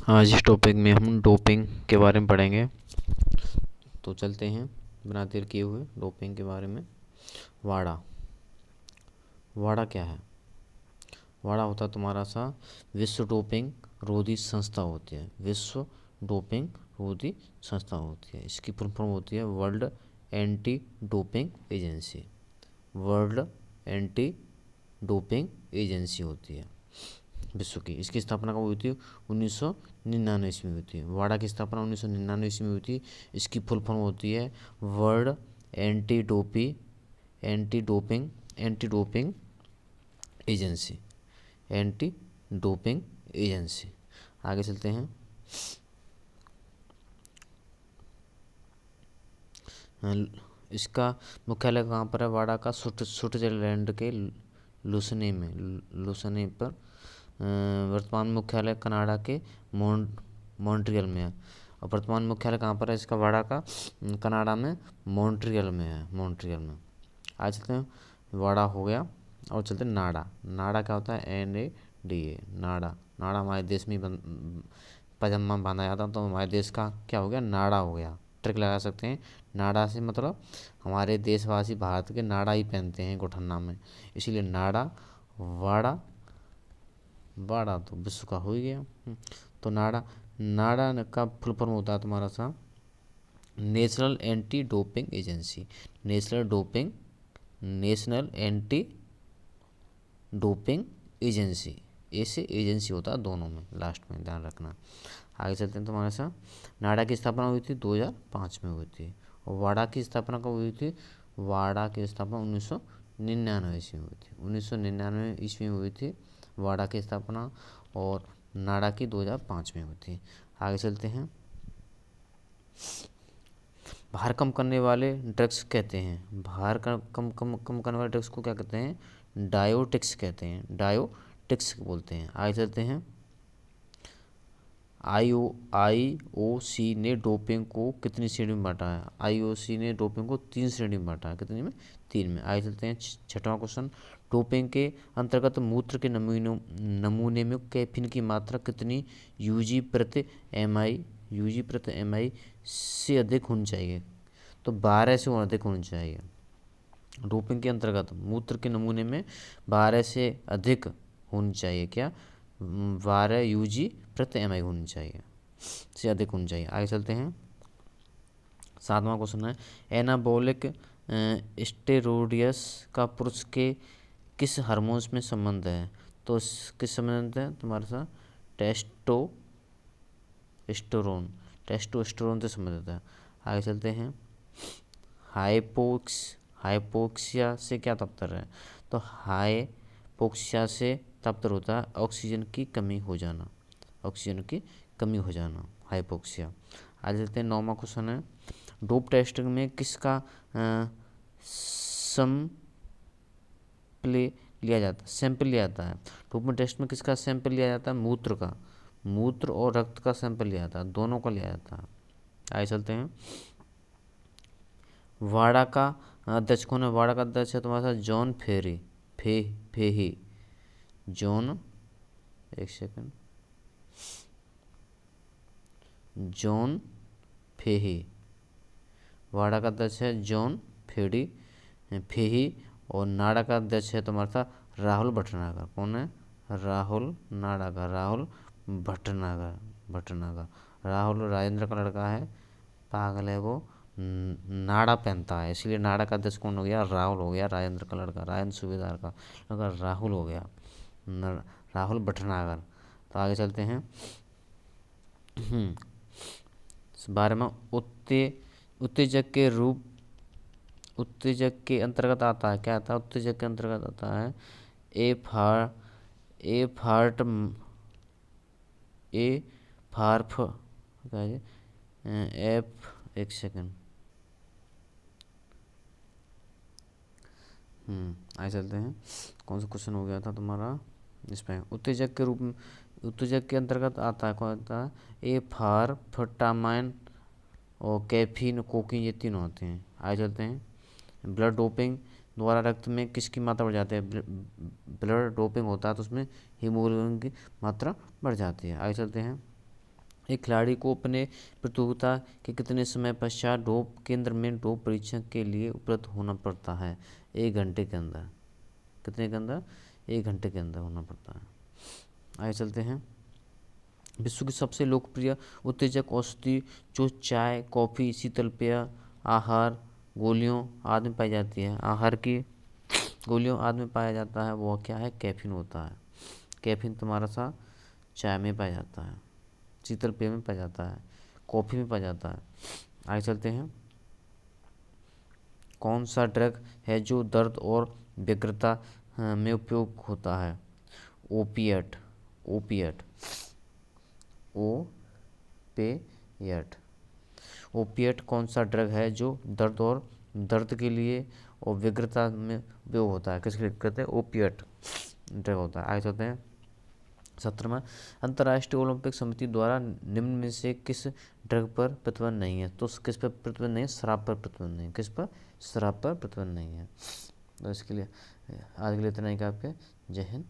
आज इस टॉपिक में हम डोपिंग के बारे में पढ़ेंगे। तो चलते हैं बिना देर किए हुए डोपिंग के बारे में। वाडा वाडा क्या है? वाडा होता है तुम्हारा सा विश्व डोपिंग रोधी संस्था होती है। विश्व डोपिंग रोधी संस्था होती है। इसकी फुल फॉर्म होती है world anti doping agency. World anti doping agency होती है विश्व की। इसकी स्थापना कब हुई थी? 1999 ईस्वी में हुई थी। वाडा की स्थापना 1999 ईस्वी में हुई थी। इसकी फुल फॉर्म होती है world anti doping agency. Anti doping agency. आगे चलते हैं। इसका मुख्यालय कहाँ पर है? वाडा का स्विट्जरलैंड के लुसने पर। वर्तमान मुख्यालय कनाडा के मॉन्ट्रियल में है। और वर्तमान मुख्यालय कहाँ पर है इसका? वाडा का कनाडा में मॉन्ट्रियल में है। मॉन्ट्रियल में। आज चलते हैं। वाडा हो गया और चलते हैं नाडा। नाडा क्या होता है? NADA। नाडा नाडा हमारे देश में पजामा बांधा जाता तो हमारे देश का क्या हो गया? नाडा हो गया। ट्रिक लगा सकते हैं। नाडा से मतलब हमारे देशवासी भारत के नाडा ही पहनते हैं गोठन्ना में, इसीलिए नाडा। वाडा वाडा तो विश्व का हो ही गया। तो नाडा नाडा का फुल फॉर्म होता है तुम्हारा सा national anti doping agency. National anti doping agency. ऐसे एजेंसी होता है दोनों में, लास्ट में ध्यान रखना। आगे चलते हैं तुम्हारे साथ। नाडा की स्थापना हुई थी 2005 में हुई थी। और वाडा की स्थापना कब हुई थी? वाडा की स्थापना 1999 ईस्वी में हुई थी। 1999 ईस्वी में हुई थी वाडा की स्थापना। और नाडा की 2005 में हुई थी। आगे चलते हैं। भार कम करने वाले ड्रग्स कहते हैं। भार कम करने वाले ड्रग्स को क्या कहते हैं? डायोटिक्स कहते हैं। डायोटिक्स बोलते हैं। आगे चलते हैं। IOC ने डोपिंग को कितनी श्रेणी में बांटा है? IOC ने डोपिंग को 3 श्रेणी में बांटा है। कितनी में? 3 में। आगे चलते हैं। छठवां क्वेश्चन। डोपिंग के अंतर्गत मूत्र के नमूने में कैफीन की मात्रा कितनी UG/mI से अधिक होनी चाहिए? तो 12 से अधिक होनी चाहिए। डोपिंग के अंतर्गत मूत्र के नमूने में 12 से अधिक होनी चाहिए। क्या? 12 UG/mI होनी चाहिए, से अधिक होनी चाहिए। आगे चलते हैं। 7वां क्वेश्चन है एनाबॉलिक स्टेरॉइड्स का पुरुष के किस हार्मोन्स में संबंध है? तो किस संबंध है तुम्हारे साथ? टेस्टोस्टेरोन से संबंधित है। आगे चलते हैं। हाइपोक्सिया से क्या तात्पर्य है? तो हाइपोक्सिया से तात्पर्य होता है ऑक्सीजन की कमी हो जाना। ऑक्सीजन की कमी हो जाना हाइपोक्सिया। आज चलते हैं। 9वां क्वेश्चन है डोप टेस्टिंग में किसका सैंपल लिया जाता है? डोप टेस्ट में किसका सैंपल लिया जाता है? मूत्र का। मूत्र और रक्त का सैंपल लिया जाता है, दोनों का लिया जाता है। आगे चलते हैं। वाडा का अध्यक्ष कौन है? वाडा का अध्यक्ष है तुम्हारे साथ जॉन फेही। जॉन फेही। वाडा का अध्यक्ष है जॉन फेही। और नाडा का अध्यक्ष है तुम्हारा था राहुल भटनागर। कौन है? राहुल भटनागर। राहुल राजेंद्र का लड़का है, पागल है वो, नाड़ा पहनता है, इसलिए नाडा का अध्यक्ष कौन हो गया? राहुल हो गया। राजेंद्र का लड़का, राजेंद्र सूबेदार का लड़का राहुल हो गया, राहुल भटनागर। तो आगे चलते हैं। 12वां उत्तेजक के अंतर्गत आता है। क्या आता है? उत्तेजक के अंतर्गत आता है एक सेकंड। आगे चलते हैं। कौन सा क्वेश्चन हो गया था तुम्हारा इसमें? उत्तेजक के रूप में, उत्तेजक के अंतर्गत आता है, कौन आता है? एम्फेटामाइन और कैफीन, कोकीन, ये तीनों होते हैं। आगे चलते हैं। ब्लड डोपिंग द्वारा रक्त में किसकी मात्रा बढ़ जाती है? ब्लड डोपिंग होता है तो उसमें हीमोग्लोबिन की मात्रा बढ़ जाती है। आगे चलते हैं। एक खिलाड़ी को अपने प्रतियोगिता के कितने समय पश्चात डोप केंद्र में डोप परीक्षण के लिए उपलब्ध होना पड़ता है? 1 घंटे के अंदर। कितने के अंदर? 1 घंटे के अंदर होना पड़ता है। आगे चलते हैं। विश्व की सबसे लोकप्रिय उत्तेजक औषधि जो चाय, कॉफ़ी, शीतल पेय, आहार, गोलियों आदि में पाई जाती है, आहार की गोलियों आदि में पाया जाता है, वो क्या है? कैफीन होता है। कैफीन तुम्हारा सा चाय में पाया जाता है, शीतल पेय में पाया जाता है, कॉफ़ी में पाया जाता है। आगे चलते हैं। कौन सा ड्रग है जो दर्द और व्यग्रता में उपयोग होता है? ओपिएट। ओपिएट। ओपिएट। ओपिएट कौन सा ड्रग है जो दर्द के लिए और व्यग्रता में उपयोग होता है? किसके लिए कहते हैं? ओपिएट ड्रग होता है। आगे चलते हैं। 17वां, अंतर्राष्ट्रीय ओलंपिक समिति द्वारा निम्न में से किस ड्रग पर प्रतिबंध नहीं है? तो किस पर प्रतिबंध नहीं है? शराब पर प्रतिबंध नहीं है। किस पर? शराब पर प्रतिबंध नहीं है। तो इसके लिए आज के लिए इतना ही काफी है। जय हिंद।